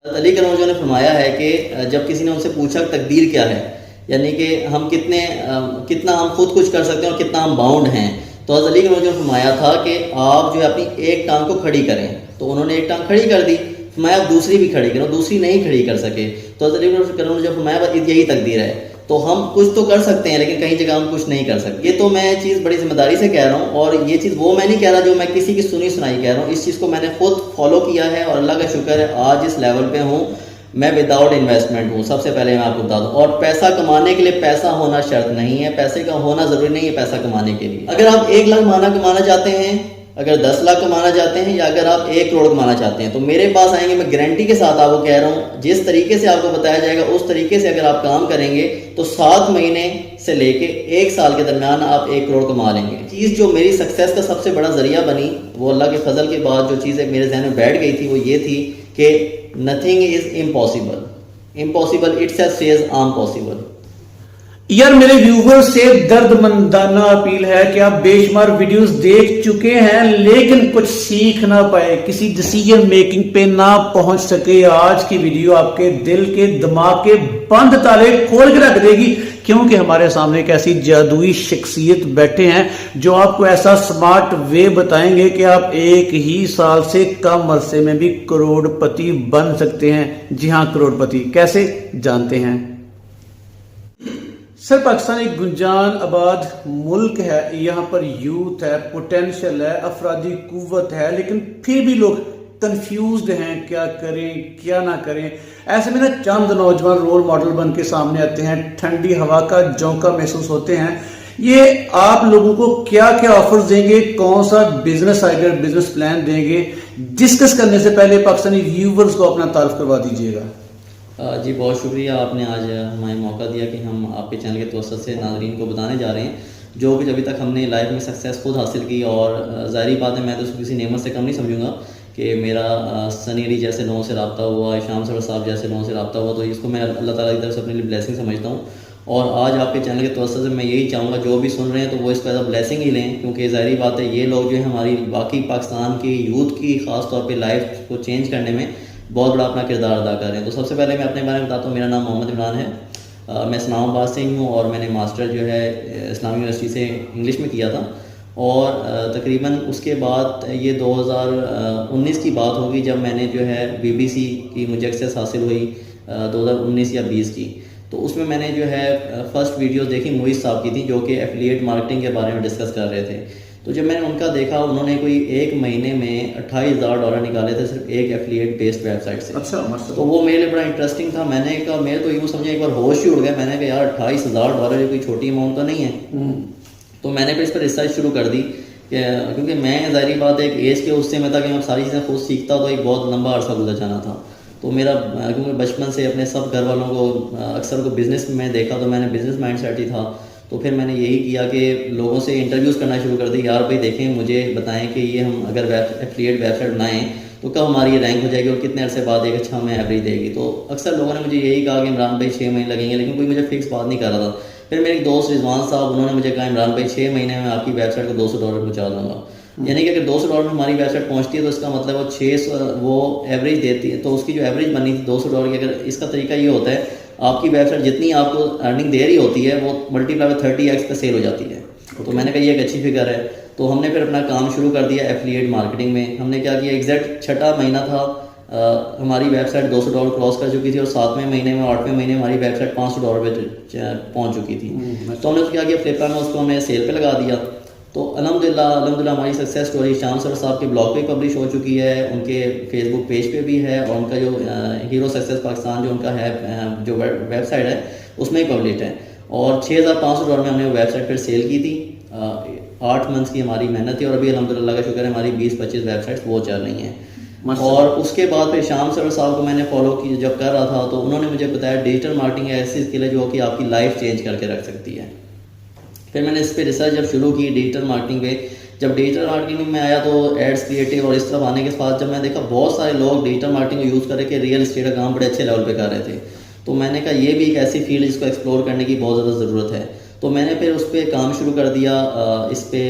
अली करमौजो ने फरमाया है कि जब किसी ने उनसे पूछा तकदीर क्या है, यानी कि हम कितना हम खुद कुछ कर सकते हैं और कितना हम बाउंड हैं, तो हज़रत अली करमौजो ने फरमाया था कि आप जो है अपनी एक टांग को खड़ी करें। तो उन्होंने एक टांग खड़ी कर दी, फरमाया आप दूसरी भी खड़ी करो, दूसरी नहीं खड़ी कर सके। तो हज़रत अली करमौजो ने फरमाया बस यही तकदीर है, तो हम कुछ तो कर सकते हैं लेकिन कई जगह हम कुछ नहीं कर सकते। ये तो मैं चीज़ बड़ी जिम्मेदारी से कह रहा हूँ, और ये चीज़ वो मैं नहीं कह रहा जो मैं किसी की सुनी सुनाई कह रहा हूँ। इस चीज़ को मैंने खुद फॉलो किया है और अल्लाह का शुक्र है आज इस लेवल पे हूँ। मैं विदाउट इन्वेस्टमेंट हूँ, सबसे पहले मैं आपको बता दूँ। और पैसा कमाने के लिए पैसा होना शर्त नहीं है, पैसे का होना ज़रूरी नहीं है पैसा कमाने के लिए। अगर आप 1 लाख कमाना चाहते हैं, अगर 10 लाख कमाना चाहते हैं, या अगर आप 1 करोड़ कमाना चाहते हैं, तो मेरे पास आएंगे। मैं गारंटी के साथ आपको कह रहा हूँ, जिस तरीके से आपको बताया जाएगा उस तरीके से अगर आप काम करेंगे तो 7 महीने से लेके 1 साल के दरमियान आप 1 करोड़ कमा लेंगे। चीज़ जो मेरी सक्सेस का सबसे बड़ा जरिया बनी, वो अल्लाह के फजल के बाद जो चीज़ मेरे जहन में बैठ गई थी, वो ये थी कि nothing is impossible it's says आम पॉसिबल। यार मेरे व्यूवर्स से दर्दमंदाना अपील है कि आप बेशुमार वीडियोस देख चुके हैं लेकिन कुछ सीख ना पाए, किसी डिसीजन मेकिंग पे ना पहुंच सके। आज की वीडियो आपके दिल के दिमाग के बंद ताले खोल के रख देगी, क्योंकि हमारे सामने एक ऐसी जादुई शख्सियत बैठे हैं जो आपको ऐसा स्मार्ट वे बताएंगे कि आप 1 ही साल से कम अरसे में भी करोड़पति बन सकते हैं। जी हाँ, करोड़पति कैसे, जानते हैं। सर, पाकिस्तान एक गुंजान आबाद मुल्क है, यहाँ पर यूथ है, पोटेंशियल है, अफरादी कुव्वत है, लेकिन फिर भी लोग कंफ्यूज्ड हैं, क्या करें क्या ना करें। ऐसे में ना चंद नौजवान रोल मॉडल बन के सामने आते हैं, ठंडी हवा का झोंका महसूस होते हैं। ये आप लोगों को क्या क्या ऑफर्स देंगे, कौन सा बिजनेस आइडिया, बिजनेस प्लान देंगे, डिस्कस करने से पहले पाकिस्तानी व्यूवर्स को अपना तारुफ करवा दीजिएगा। जी बहुत शुक्रिया, आपने आज हमें मौका दिया कि हम आपके चैनल के तवज्जुह से नाज़रीन को बताने जा रहे हैं जो कि अभी तक हमने लाइफ में सक्सेस खुद हासिल की। और ज़ाहिर बात है, मैं तो किसी नेमत से कम नहीं समझूंगा कि मेरा सनी अली जैसे लोगों से रब्ता हुआ, शाम सरवर साहब जैसे लोगों से रब्ता हुआ, तो इसको मैं अल्लाह ताला की तरफ से अपने लिए ब्लेसिंग समझता हूँ। और आज आपके चैनल के तवज्जुह से मैं यही चाहूँगा जो भी सुन रहे हैं तो वो इसको एज अ ब्लेसिंग ही लें, क्योंकि ज़ाहिर बात है ये लोग जो है हमारी बाकी पाकिस्तान की यूथ की ख़ास तौर पर लाइफ को चेंज करने में बहुत बड़ा अपना किरदार अदा कर रहे हैं। तो सबसे पहले मैं अपने बारे में बताता हूँ। मेरा नाम मोहम्मद इमरान है, मैं इस्लामाबाद से ही हूँ और मैंने मास्टर जो है इस्लामी यूनिवर्सिटी से इंग्लिश में किया था। और तकरीबन उसके बाद ये 2019 की बात होगी जब मैंने जो है BBC की मुझे एक्सेस हासिल हुई 2019 या 20 की। तो उसमें मैंने जो है फर्स्ट वीडियो देखी मोइज़ साहब की थी जो कि एफिलिएट मार्केटिंग के बारे में डिस्कस कर रहे थे। तो जब मैंने उनका देखा, उन्होंने कोई 1 महीने में $28,000 निकाले थे सिर्फ एक एफिलिएट बेस्ड वेबसाइट से। अच्छा, तो वो मेरे लिए बड़ा इंटरेस्टिंग था। मैंने कहा, मेरे तो यूँ समझे एक बार होश ही उड़ गया। मैंने कहा यार $28,000 ये कोई छोटी अमाउंट तो नहीं है। तो मैंने फिर इस पर रिसर्च शुरू कर दी क्योंकि मैं ज़ाहिर बात है एक एज के उससे मैं था कि मैं सारी चीज़ें खुद सीखता तो एक बहुत लंबा अरसा गुजर जाना था। तो मेरा क्योंकि बचपन से अपने सब घर वालों को अक्सर को बिज़नेस में देखा, तो मैंने बिज़नेस माइंड सेट ही था। तो फिर मैंने यही किया कि लोगों से इंटरव्यूज़ करना शुरू कर दी। यार भाई देखें, मुझे बताएं कि ये हम अगर एफिलिएट वेबसाइट बनाएं तो कब हमारी ये रैंक हो जाएगी और कितने अरसे बाद एक अच्छा हमें एवरेज देगी। तो अक्सर लोगों ने मुझे यही कहा कि इमरान भाई 6 महीने लगेंगे, लेकिन कोई मुझे फिक्स बात नहीं कर रहा था। फिर मेरे एक दोस्त रिजवान साहब, उन्होंने मुझे कहा इमरान भाई 6 महीने में आपकी वेबसाइट को $200 पहुँचा दूँगा। यानी कि अगर $200 में हमारी वेबसाइट पहुँचती है तो इसका मतलब वो 600 वो एवरेज देती है। तो उसकी जो एवरेज बनी थी $200 की, अगर इसका तरीका ये होता है आपकी वेबसाइट जितनी आपको अर्निंग दे रही होती है वो मल्टीप्लाई 30x पे सेल हो जाती है। तो मैंने कहा ये एक अच्छी फिगर है। तो हमने फिर अपना काम शुरू कर दिया एफिलिएट मार्केटिंग में। हमने क्या किया, एग्जैक्ट 6वां महीना था, हमारी वेबसाइट $200 क्रॉस कर चुकी थी और 7वें महीने में 8वें महीने हमारी वेबसाइट $500 पे पहुंच चुकी थी। तो हमने क्या किया, फ्लिपकार्ट में उसको हमने सेल पे लगा दिया। तो अल्हम्दुलिल्लाह हमारी सक्सेस स्टोरी शाम सर साहब के ब्लॉग पे पब्लिश हो चुकी है, उनके फेसबुक पेज पे भी है, और उनका जो हीरो सक्सेस पाकिस्तान जो उनका है जो वेबसाइट है उसमें पब्लिश है। और $6,500 में हमने वो वेबसाइट फिर सेल की थी। 8 मंथ्स की हमारी मेहनत थी और अभी अल्हम्दुलिल्लाह का शुक्र है हमारी 20-25 वेबसाइट्स वो चल रही हैं। और उसके बाद फिर शाम सर साहब को मैंने फॉलो की जब कर रहा था, तो उन्होंने मुझे बताया डिजिटल मार्केटिंग ऐसी स्किल है जो कि आपकी लाइफ चेंज करके रख सकती है। फिर मैंने इस पर रिसर्च जब शुरू की डिजिटल मार्केटिंग पे, जब डिजिटल मार्केटिंग में आया तो एड्स क्रिएटिव और इस तरफ आने के बाद जब मैं देखा बहुत सारे लोग डिजिटल मार्केटिंग को यूज़ करके रियल एस्टेट का काम बड़े अच्छे लेवल पे कर रहे थे। तो मैंने कहा ये भी एक ऐसी फील्ड जिसको एक्सप्लोर करने की बहुत ज़्यादा ज़रूरत है। तो मैंने फिर उस पर काम शुरू कर दिया, इस पे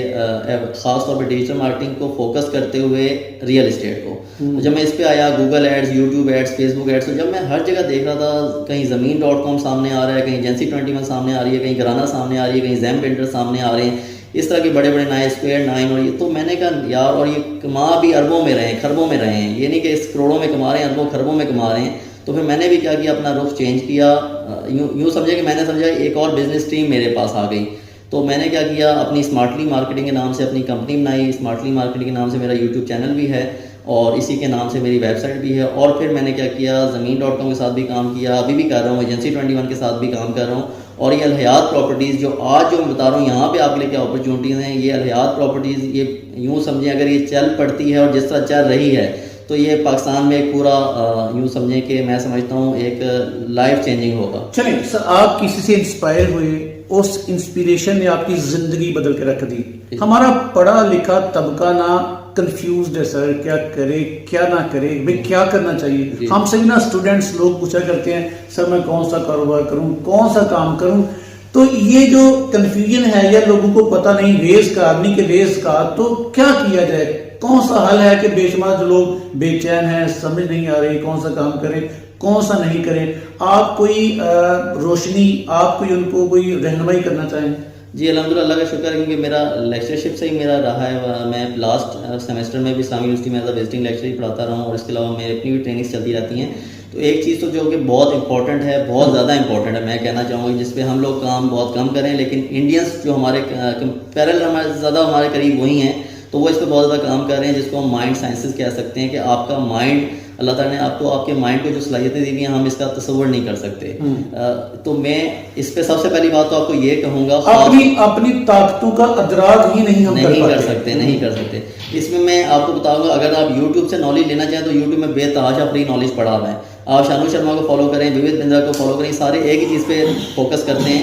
ख़ास तौर पे डिजिटल मार्केटिंग को फोकस करते हुए रियल इस्टेट को। तो जब मैं इस पे आया, Google ads, YouTube ads, Facebook ads, तो जब मैं हर जगह देख रहा था, कहीं ज़मीन.com सामने आ रहा है, कहीं एजेंसी21 सामने आ रही है, कहीं घराना सामने आ रही है, कहीं ज़ैम बिल्डर सामने आ रहे हैं, इस तरह के बड़े बड़े नए स्क्वायर 9 और ये, तो मैंने कहा यार, और ये कमा भी अरबों में रहे हैं, खरबों में रहे हैं, ये नहीं कि इस करोड़ों में कमा रहे हैं, अरबों खरबों में कमा रहे हैं। तो फिर मैंने भी क्या किया, अपना रुख चेंज किया। यूँ समझे कि मैंने समझा एक और बिजनेस टीम मेरे पास आ गई। तो मैंने क्या किया, अपनी स्मार्टली मार्केटिंग के नाम से अपनी कंपनी बनाई। स्मार्टली मार्केटिंग के नाम से मेरा यूट्यूब चैनल भी है और इसी के नाम से मेरी वेबसाइट भी है। और फिर मैंने क्या किया, ज़मीन.com के साथ भी काम किया, अभी भी कर रहा हूँ, एजेंसी21 के साथ भी काम कर रहा हूँ। और ये अलहयात प्रॉपर्टीज़ जो आज जो मैं बता रहा हूँ, यहाँ पे आपके लिए क्या अपॉर्चुनिटीज़ हैं, ये अलहयात प्रॉपर्टीज़, ये यूँ समझें अगर ये चल पड़ती है और जिस तरह चल रही है, तो ये पाकिस्तान में एक पूरा यूँ समझें कि मैं समझता हूँ एक लाइफ चेंजिंग होगा। चलिए सर, आप किसी से इंस्पायर हुए, उस इंस्पिरेशन ने आपकी जिंदगी बदल के रख दी। हमारा पढ़ा लिखा तबका ना कंफ्यूज्ड है सर, क्या करे क्या ना करे, भाई क्या करना चाहिए। हम सभी ना स्टूडेंट्स लोग पूछा करते हैं, सर मैं कौन सा कारोबार करूं, कौन सा काम करूं। तो ये जो कंफ्यूजन है या लोगों को पता नहीं रेस का आदमी के रेस का, तो क्या किया जाए, कौन सा हल है कि बेशुमार जो लोग बेचैन हैं, समझ नहीं आ रही कौन सा काम करें कौन सा नहीं करें। आप कोई रोशनी, आप कोई उनको कोई रहनुमाई करना चाहें? जी अल्हम्दुलिल्लाह, अल्लाह का शुक्र है, क्योंकि मेरा लेक्चरशिप से ही मेरा रहा है। मैं लास्ट सेमेस्टर में भी इस्लामिक यूनिवर्सिटी में एज अ विजिटिंग लेक्चर ही पढ़ाता रहा हूँ और इसके अलावा मेरी अपनी भी ट्रेनिंग्स चलती रहती हैं। तो एक चीज़ तो जो कि बहुत इंपॉर्टेंट है, बहुत ज़्यादा इंपॉर्टेंट है, मैं कहना चाहूँगा, जिस पे हम लोग काम बहुत कम करें, लेकिन इंडियंस जो हमारे पैरेलल हमारे ज़्यादा हमारे करीब वही हैं, तो वो इस पर बहुत ज़्यादा काम कर रहे हैं, जिसको हम माइंड साइंसेस कह सकते हैं। कि आपका माइंड, अल्लाह ताला ने आपको आपके माइंड को जो सलाहियतें दी हुई हैं, हम इसका तस्वर नहीं कर सकते। तो मैं इस पे सबसे पहली बात तो आपको ये कहूँगा, अपनी ताकतों का अदराक ही नहीं हम नहीं कर सकते। इसमें मैं आपको बताऊंगा, अगर आप YouTube से नॉलेज लेना चाहें तो YouTube में बेतहाशा फ्री नॉलेज पड़ा हुआ है। आप शानू शर्मा को फॉलो करें, विविध बिंद्रा को फॉलो करें, सारे एक ही चीज़ पे फोकस करते हैं।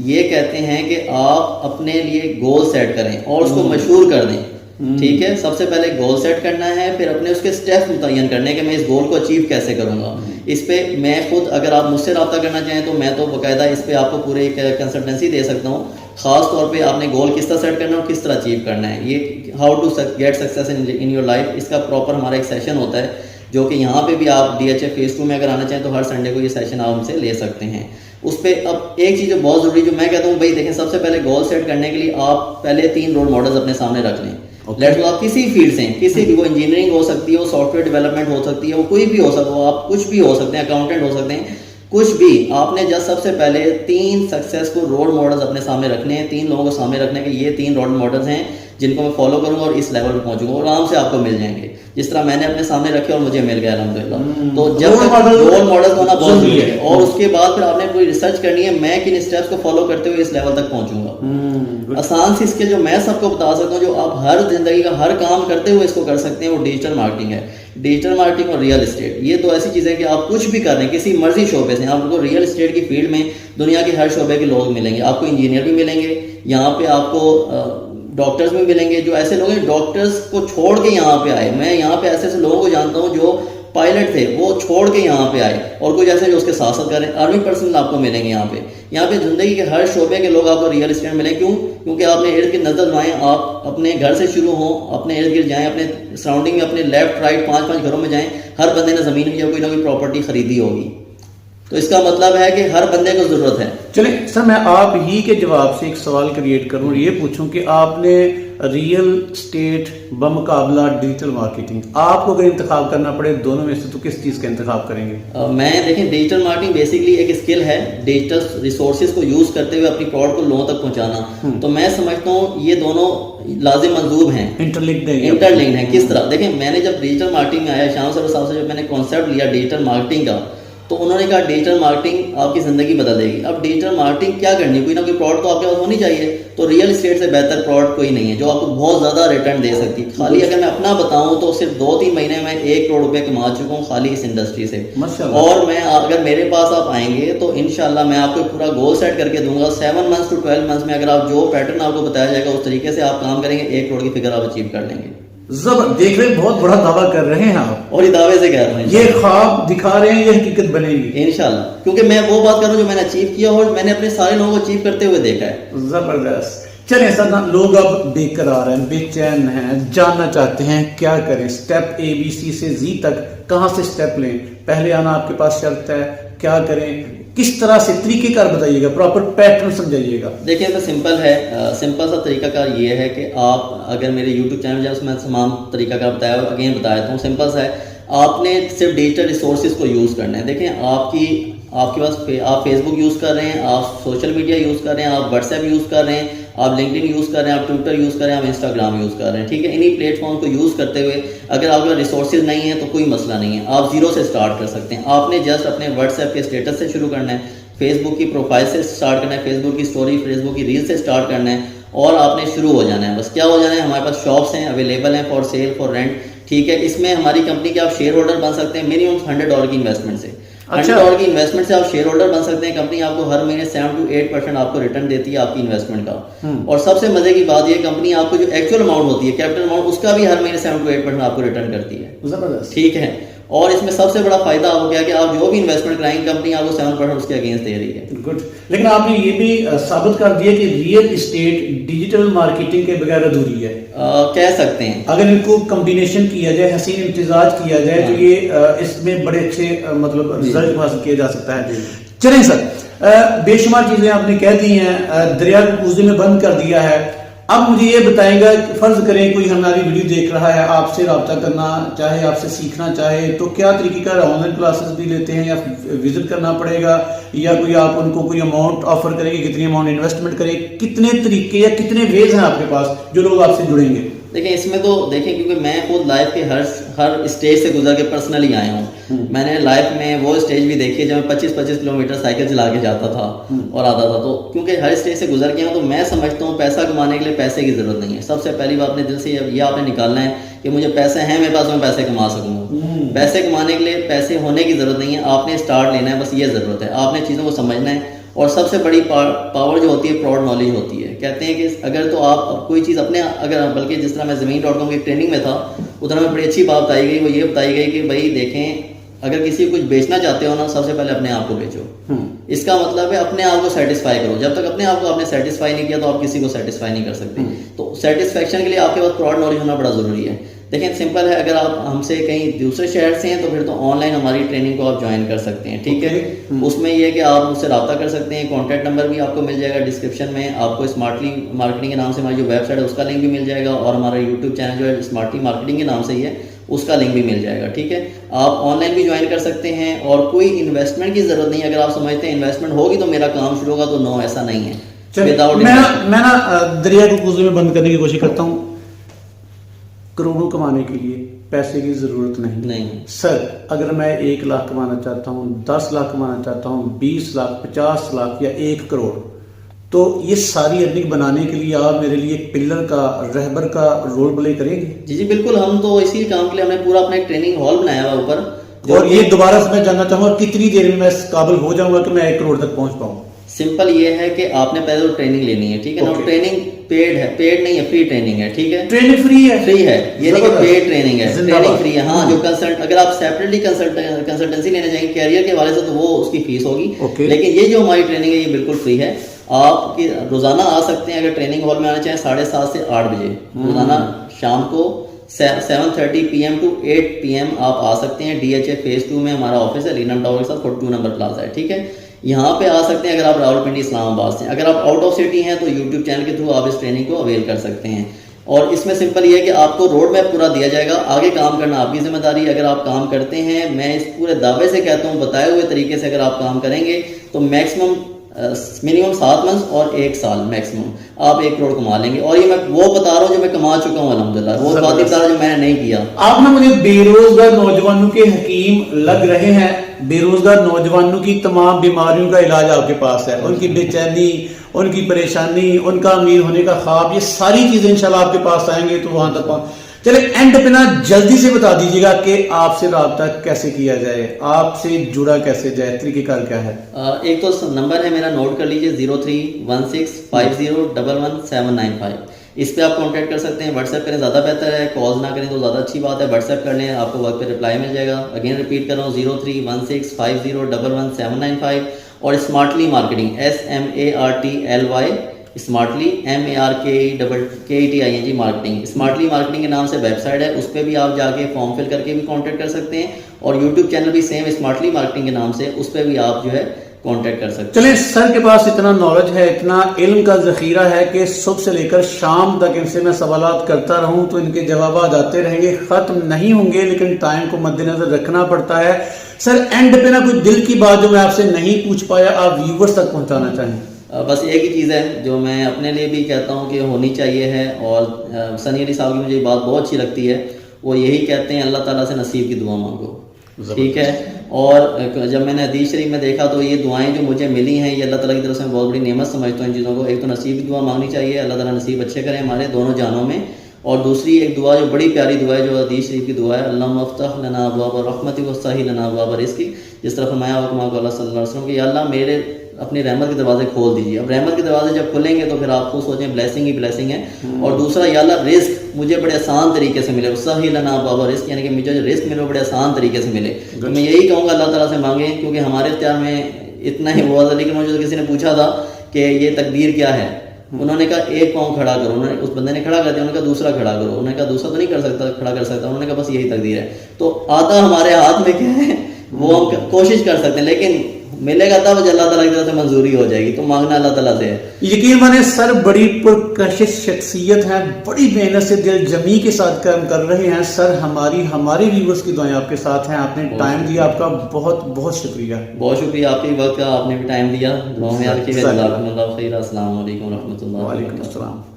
ये कहते हैं कि आप अपने लिए गोल सेट करें और उसको मशहूर कर दें। ठीक है, सबसे पहले गोल सेट करना है, फिर अपने उसके स्टेप मुतय्यन करने हैं कि मैं इस गोल को अचीव कैसे करूंगा। इस पे मैं खुद, अगर आप मुझसे रब्ता करना चाहें तो मैं तो बाकायदा इस पे आपको पूरे एक कंसल्टेंसी दे सकता हूँ। खास तौर पे आपने गोल किस तरह सेट करना है और किस तरह अचीव करना है, ये how to get success in your life, इसका प्रॉपर हमारा एक सेशन होता है, जो कि यहाँ पे भी आप DHA फेज 2 में अगर आना चाहें तो हर संडे को ये सेशन आप हमसे ले सकते हैं। उस पर अब एक चीज़ जो बहुत ज़रूरी, जो मैं कहता हूँ भाई देखें, सबसे पहले गोल सेट करने के लिए आप पहले 3 रोल मॉडल्स अपने सामने रख लें। लेट्स आप किसी फील्ड से, किसी भी, वो इंजीनियरिंग हो सकती है, वो सॉफ्टवेयर डेवलपमेंट हो सकती है, वो कोई भी हो सकता है, आप कुछ भी हो सकते हैं, अकाउंटेंट हो सकते हैं, कुछ भी। आपने जस्ट सबसे पहले 3 सक्सेसफुल रोल मॉडल्स अपने सामने रखने हैं, 3 लोगों को सामने रखने के ये 3 रोल मॉडल्स हैं जिनको मैं फॉलो करूंगा और इस लेवल पर पहुंचूंगा और आराम से आपको मिल जाएंगे, जिस तरह मैंने अपने सामने रखे और मुझे मिल गया अल्हम्दुलिल्लाह। तो जब रोल मॉडल्स होना बहुत जरूरी है और उसके बाद फिर आपने कोई रिसर्च करनी है, मैं किन स्टेप्स को फॉलो करते हुए इस लेवल तक पहुंचूंगा। आसान से इसके जो मैं सबको बता सकता हूँ, जो आप हर जिंदगी का हर काम करते हुए इसको कर सकते हैं, वो डिजिटल मार्केटिंग है। डिजिटल मार्केटिंग और रियल एस्टेट, ये तो ऐसी चीज़ है कि आप कुछ भी कर रहे हैं, किसी मर्जी शोबे से, आपको रियल एस्टेट की फील्ड में दुनिया के हर शोबे के लोग मिलेंगे। आपको इंजीनियर भी मिलेंगे, यहाँ पे आपको डॉक्टर्स भी मिलेंगे, जो ऐसे लोग हैं डॉक्टर्स को छोड़ के यहाँ पे आए। मैं यहाँ पे ऐसे ऐसे लोगों को जानता हूँ जो पायलट थे, वो छोड़ के यहाँ पे आए, और कुछ ऐसे जो उसके साथ साथ करें। आर्मी पर्सनल आपको मिलेंगे यहाँ पे जिंदगी के हर शोबे के लोग आपको रियल एस्टेट मिले। क्यों? क्योंकि आपने इर्द गिर्द नजर लगाएं, आप अपने घर से शुरू हो, अपने इर्द गिर्द जाएं, अपने सराउंडिंग में, अपने लेफ्ट राइट 5-5 घरों में जाएं, हर बंदे ने जमीन या कोई ना कोई प्रॉपर्टी खरीदी होगी। तो इसका मतलब है कि हर बंदे को जरूरत है। चलिए सर, मैं आप ही के जवाब से एक सवाल क्रिएट करूं और ये पूछूं कि आपने रियल स्टेट बमुकाबला डिजिटल मार्केटिंग, आपको अगर इंतखाब करना पड़े दोनों में से, तो किस चीज़ का इंतखाब करेंगे? मैं देखें, डिजिटल मार्केटिंग बेसिकली एक स्किल है, डिजिटल रिसोर्सेज को यूज करते हुए अपनी प्रोडक्ट को लोगों तक पहुंचाना। तो मैं समझता हूँ ये दोनों लाजिम मंजूब हैं, इंटरलिंक्ड हैं। किस तरह? देखें, मैंने जब डिजिटल मार्केटिंग में आया, शाम सर साहब से जब मैंने कॉन्सेप्ट लिया डिजिटल मार्केटिंग का, तो उन्होंने कहा डिजिटल मार्केटिंग आपकी ज़िंदगी बदल देगी। अब डिजिटल मार्केटिंग क्या करनी, कोई ना कोई प्रोडक्ट तो आपके पास होनी चाहिए। तो रियल एस्टेट से बेहतर प्रोडक्ट कोई नहीं है जो आपको बहुत ज़्यादा रिटर्न दे सकती है। खाली अगर मैं अपना बताऊं तो सिर्फ 2-3 महीने में 1 करोड़ रुपए कमा चुका हूँ खाली इस इंडस्ट्री से। और मैं, अगर मेरे पास आप आएंगे तो इंशाल्लाह मैं आपको पूरा गोल सेट करके दूंगा। 7 मंथ्स to 12 मंथ्स में अगर आप जो पैटर्न आपको बताया जाएगा उस तरीके से आप काम करेंगे, 1 करोड़ की फिगर आप अचीव कर लेंगे। जबर देख रहे हैं, बहुत बड़ा दावा कर रहे हैं आप, और ये दावे से कह रहा हूँ ये ख्वाब दिखा रहे हैं, ये हकीकत बनेगी इंशाल्लाह, क्योंकि मैं वो बात कर रहा हूँ जो मैंने अचीव किया और मैंने अपने सारे लोगों को अचीव करते हुए देखा है। जबरदस्त। चलिए ऐसा ना, लोग अब बेकरार हैं, बेचैन हैं, जानना चाहते हैं क्या करें, स्टेप ABC से Z तक कहाँ से स्टेप लें, पहले आना आपके पास शर्त है, क्या करें, किस तरह से, तरीकेकार बताइएगा, प्रॉपर पैटर्न समझाइएगा। देखिए तो सिंपल है, सिंपल सा तरीकाकार ये है कि आप अगर मेरे यूट्यूब चैनल जब उसमें तमाम तरीकाकार बताया, अगेन बता देता हूँ, सिंपल सा है, आपने सिर्फ डिजिटल रिसोर्सेज को यूज़ करना है। देखें आपके पास आप फेसबुक यूज़ कर रहे हैं, आप सोशल मीडिया यूज़ कर रहे हैं, आप व्हाट्सएप यूज़ कर रहे हैं, आप लिंक्डइन यूज़ कर रहे हैं, आप ट्विटर यूज़ कर रहे हैं, आप इंस्टाग्राम यूज़ कर रहे हैं, ठीक है। इन्हीं प्लेटफॉर्म को यूज़ करते हुए अगर आपके रिसोर्सेज नहीं है तो कोई मसला नहीं है, आप जीरो से स्टार्ट कर सकते हैं। आपने जस्ट अपने व्हाट्सएप के स्टेटस से शुरू करना है, फेसबुक की प्रोफाइल से स्टार्ट करना है, फेसबुक की स्टोरी, फेसबुक की रील से स्टार्ट करना है और आपने शुरू हो जाना है। बस क्या हो जाना है, हमारे पास शॉप्स हैं, अवेलेबल हैं फॉर सेल, फॉर रेंट, ठीक है। इसमें हमारी कंपनी के आप शेयर होल्डर बन सकते हैं मिनिमम $100 की इन्वेस्टमेंट से। $100 की इन्वेस्टमेंट से आप शेयर होल्डर बन सकते हैं। कंपनी आपको हर महीने 7 to 8% आपको रिटर्न देती है आपकी इन्वेस्टमेंट का। और सबसे मजे की बात ये, कंपनी आपको जो एक्चुअल अमाउंट होती है, कैपिटल अमाउंट, उसका भी हर महीने 7 to 8% आपको रिटर्न करती है। जबरदस्त, ठीक है। और इसमें सबसे बड़ा फायदा आपको क्या है कि आप जो भी इन्वेस्टमेंट कराएंगे कंपनी आपको 7% उसके अगेंस्ट दे रही है। गुड। लेकिन आपने ये भी साबित कर दिया कि रियल एस्टेट डिजिटल मार्केटिंग के बगैर अधूरी है। कह सकते हैं, अगर इनको कॉम्बिनेशन किया जाए, हसीन इम्तिजाज किया जाए तो ये इसमें बड़े अच्छे मतलब रिजल्ट हासिल किया जा सकता है। चलें सर, बेशुमार चीजें आपने कह दी हैं, दरिया को कूजे में बंद कर दिया है। अब मुझे ये बताएगा कि फर्ज करें कोई हमारी वीडियो देख रहा है, आपसे रब्ता करना चाहे, आपसे सीखना चाहे, तो क्या तरीके का, ऑनलाइन क्लासेस भी लेते हैं या विजिट करना पड़ेगा, या कोई आप उनको कोई अमाउंट ऑफर करेंगे, कितनी अमाउंट इन्वेस्टमेंट करें, कितने तरीके या कितने वेज हैं आपके पास जो लोग आपसे जुड़ेंगे? देखिए इसमें तो देखें, क्योंकि मैं खुद लाइफ के हर स्टेज से गुजर के पर्सनली आया हूँ। मैंने लाइफ में वो स्टेज भी देखी है जब मैं 25-25 किलोमीटर साइकिल चला के जाता था और आता था। तो क्योंकि हर स्टेज से गुजर के आया हूँ तो मैं समझता हूँ पैसा कमाने के लिए पैसे की जरूरत नहीं है। सबसे पहली बात अपने दिल से ये आपने निकालना है कि मुझे पैसे हैं मेरे पास, मैं पैसे कमा सकूंगा। पैसे कमाने के लिए पैसे होने की जरूरत नहीं है, आपने स्टार्ट लेना है, बस ये जरूरत है। आपने चीज़ों को समझना है। और सबसे बड़ी पावर जो होती है प्राउड नॉलेज होती है। कहते हैं कि अगर तो आप कोई चीज़ अपने, अगर बल्कि जिस तरह मैं ज़मीन.com की ट्रेनिंग में था उतना में बड़ी अच्छी बात बताई गई, वो ये बताई गई कि भाई देखें, अगर किसी को कुछ बेचना चाहते हो ना, सबसे पहले अपने आप को बेचो। इसका मतलब है अपने आप को सेटिस्फाई करो। जब तक अपने आप को आपने सेटिस्फाई नहीं किया तो आप किसी को सेटिस्फाई नहीं कर सकते। तो सेटिस्फैक्शन के लिए आपके पास प्राउड नॉलेज होना बड़ा ज़रूरी है। देखें सिंपल है, अगर आप हमसे कहीं दूसरे शहर से हैं तो फिर तो ऑनलाइन हमारी ट्रेनिंग को आप ज्वाइन कर सकते हैं, ठीक है। उसमें ये है कि आप मुझसे रब्ता कर सकते हैं। कॉन्टैक्ट नंबर भी आपको मिल जाएगा डिस्क्रिप्शन में। आपको स्मार्टली मार्केटिंग के नाम से हमारी जो वेबसाइट है उसका लिंक भी मिल जाएगा, और हमारा यूट्यूब चैनल जो है स्मार्टली मार्केटिंग के नाम से ही है, उसका लिंक भी मिल जाएगा, ठीक है। आप ऑनलाइन भी ज्वाइन कर सकते हैं और कोई इन्वेस्टमेंट की जरूरत नहीं है। अगर आप समझते हैं इन्वेस्टमेंट होगी तो मेरा काम शुरू होगा, तो नो, ऐसा नहीं है। मैं ना दरिया को कूजे में बंद करने की कोशिश करता हूँ। करोड़ों कमाने के लिए पैसे की जरूरत नहीं सर। अगर मैं 1 लाख कमाना चाहता हूँ, 10 लाख कमाना चाहता हूँ, 20 लाख, 50 लाख या 1 करोड़, तो ये सारी अर्निंग बनाने के लिए आप मेरे लिए एक पिलर का, रहबर का रोल प्ले करेंगे? जी जी बिल्कुल। हम तो इसी काम के लिए हमने पूरा अपना एक ट्रेनिंग हॉल बनाया हुआ ऊपर। और ये दोबारा से मैं जानना चाहूंगा कितनी देर में मैं इस काबिल हो जाऊंगा कि मैं 1 करोड़ तक पहुंच पाऊं? सिंपल ये है कि आपने पहले तो ट्रेनिंग लेनी है, ठीक है ना। ट्रेनिंग पेड है, पेड नहीं है, फ्री ट्रेनिंग है, ठीक है। ट्रेनिंग फ्री है? फ्री है, ये नहीं कि पेड ट्रेनिंग है, ट्रेनिंग फ्री है। हाँ, जो कंसल्ट, अगर आप सेपरेटली कंसल्टेंसी लेना चाहेंगे कैरियर के हवाले से तो वो उसकी फीस होगी। लेकिन ये जो हमारी ट्रेनिंग है ये बिल्कुल फ्री है। आप रोजाना आ सकते हैं, अगर ट्रेनिंग हॉल में आना चाहें 7:30 से 8 बजे रोजाना शाम को 7:30 PM to 8 PM आप आ सकते हैं। DHA फेज 2 में हमारा ऑफिस है, लीनम टावर के साथ 42 नंबर प्लाजा है, ठीक है। यहाँ पे आ सकते हैं अगर आप रावलपिंडी इस्लामाबाद से। अगर आप आउट ऑफ सिटी हैं तो यूट्यूब चैनल के थ्रू आप इस ट्रेनिंग को अवेल कर सकते हैं। और इसमें सिंपल ये है कि आपको रोड मैप पूरा दिया जाएगा, आगे काम करना आपकी जिम्मेदारी। अगर आप काम करते हैं, मैं इस पूरे दावे से कहता हूँ, बताए हुए तरीके से अगर आप काम करेंगे तो मैक्सिमम मिनिमम 7 मंथ और 1 साल मैक्सिमम आप 1 करोड़ कमा लेंगे। और ये मैं वो बता रहा हूँ जो मैं कमा चुका हूँ अल्हम्दुलिल्लाह, वो बात बता रहा जो मैंने नहीं किया। आप ना मुझे बेरोजगार नौजवानों के हकीम लग रहे हैं। बेरोजगार नौजवानों की तमाम बीमारियों का इलाज आपके पास है। उनकी बेचैनी, उनकी परेशानी, उनका अमीर होने का ख्वाब, ये सारी चीजें इंशाल्लाह आपके पास आएंगे तो वहां तक पहुंच। चले एंड पे ना जल्दी से बता दीजिएगा कि आपसे राब्ता कैसे किया जाए, आपसे जुड़ा कैसे जाए, तरीकेकार क्या है? एक तो नंबर है मेरा, नोट कर लीजिए, 031650111795। इस पे आप कांटेक्ट कर सकते हैं। व्हाट्सएप करें ज़्यादा बेहतर है, कॉल ना करें तो ज़्यादा अच्छी बात है। व्हाट्सएप कर लें, आपको वक्त पे रिप्लाई मिल जाएगा। अगेन रिपीट कर रहा हूँ 031650111795 और smartly marketing SMARTLY smartly MARKETING marketing, smartly marketing के नाम से वेबसाइट है, उस पर भी आप जाके फॉर्म फिल करके भी कांटेक्ट कर सकते हैं और यूट्यूब चैनल भी सेम स्मार्टली मार्केटिंग के नाम से, उस पर भी आप जो है कांटेक्ट कर सकते हैं। चलिए, सर के पास इतना नॉलेज है, इतना इल्म का जखीरा है कि सुबह से लेकर शाम तक इनसे मैं सवालात करता रहूं तो इनके जवाब आते रहेंगे, खत्म नहीं होंगे, लेकिन टाइम को मद्देनजर रखना पड़ता है। सर, एंड पे ना कोई दिल की बात जो मैं आपसे नहीं पूछ पाया, आप व्यूवर्स तक पहुंचाना चाहें? बस एक ही चीज़ है जो मैं अपने लिए भी कहता हूँ कि होनी चाहिए है, और सनी अली साहब की मुझे बात बहुत अच्छी लगती है। वो यही कहते हैं, अल्लाह ताला से नसीब की दुआ मांगो, ठीक है। और जब मैंने हदीस शरीफ में देखा तो ये दुआएं जो मुझे मिली हैं, ये अल्लाह ताला की तरफ से मैं बहुत बड़ी नेमत समझता हूँ इन चीज़ों को। एक तो नसीब की दुआ मांगनी चाहिए, अल्लाह ताला नसीब अच्छे करें हमारे दोनों जानों में, और दूसरी एक दुआ जो बड़ी प्यारी दुआ है, जो हदीस शरीफ की दुआ है, अल्लाहुम्मा अफ्तह लना अब्वाब रहमति वस्सही लना अब्वाब रिज़्क़ि, जिस तरह फरमाया हुकमा को अल्लाह सल्लल्लाहु अलैहि वसल्लम कि या अल्लाह मेरे अपनी रहमत के दरवाजे खोल दीजिए। अब रहमत के दरवाजे जब खुलेंगे तो फिर आप खुद सोचें ब्लेसिंग ही ब्लेसिंग है। और दूसरा, या अल्लाह रिस्क मुझे बड़े आसान तरीके से मिले, सही लना बाबा रिस्क, यानी कि मुझे जो रिस्क मिले वो बड़े आसान तरीके से मिले। तो मैं यही कहूँगा अल्लाह ताला से मांगे, क्योंकि हमारे इख्तियार में इतना ही हुआ था। लेकिन मुझे किसी ने पूछा था कि ये तकदीर क्या है, उन्होंने कहा एक पाँव खड़ा करो, उन्होंने उस बंदे ने खड़ा कर दिया, उन्होंने कहा दूसरा खड़ा करो, उन्होंने कहा दूसरा तो नहीं कर सकता, खड़ा कर सकता, उन्होंने कहा बस यही तकदीर है। तो आधा हमारे हाथ में क्या है वो हम कोशिश कर सकते हैं, लेकिन मिलेगा तब अल्लाह ताला की तरफ से मंजूरी हो जाएगी। तो मांगना अल्लाह ताला से है। यकीन माने सर बड़ी पुरकशिश शख्सियत है, बड़ी मेहनत से दिल जमी के साथ काम कर रहे हैं। सर, हमारी व्यूवर्स की दुआएं आपके साथ हैं, आपने टाइम दिया, आपका बहुत बहुत शुक्रिया। बहुत शुक्रिया आपके वक्त का, आपने भी टाइम दिया। दुआ में याद रखिएगा। जज़ाकुमुल्लाह खैर। अस्सलाम वालेकुम रहमतुल्लाहि व बरकातहू।